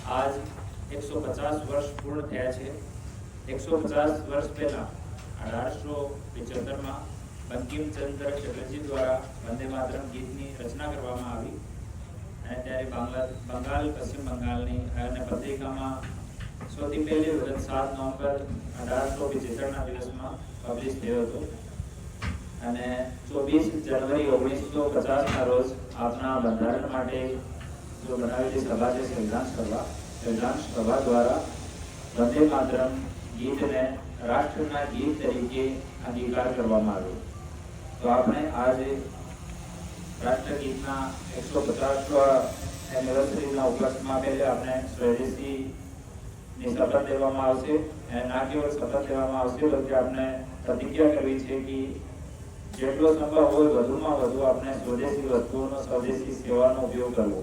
आज 150 वर्ष पूर्ण થયા છે। 150 વર્ષ પહેલા 1875 માં બંકિમચંદ્ર ચટર્જી દ્વારા વંદે માતરમ ગીતની રચના કરવામાં આવી અને ત્યારે બંગાળ પશ્ચિમ બંગાળની અને પત્રિકામાં સૌથી પહેલી વખત 7 નવેમ્બર 1875ના દિવસમાં પબ્લિશ થયો હતો અને 24 જાન્યુઆરી 1950ના રોજ આપણા બંધારણ માટે जो बनावेली सभा है संविधान सभा द्वारा वंदे मातरम गीत ने राष्ट्रना गीत तरीके अंगीकार करवामां आव्यो। तो आपने आज राष्ट्रगीतना 150वा एनिवर्सरीना उपलक्ष्यमां पहले आपने स्वदेशी ની શપથ લેવામાં આવશે અને ના કેવળ શપથ લેવામાં આવશે બલકે આપણે પ્રતિજ્ઞા કરવી છે કે જેટલો સંભવ હોય વધુમાં વધુ આપણે સ્વદેશી વસ્તુઓનો સ્વદેશી સેવાનો ઉપયોગ કરવો।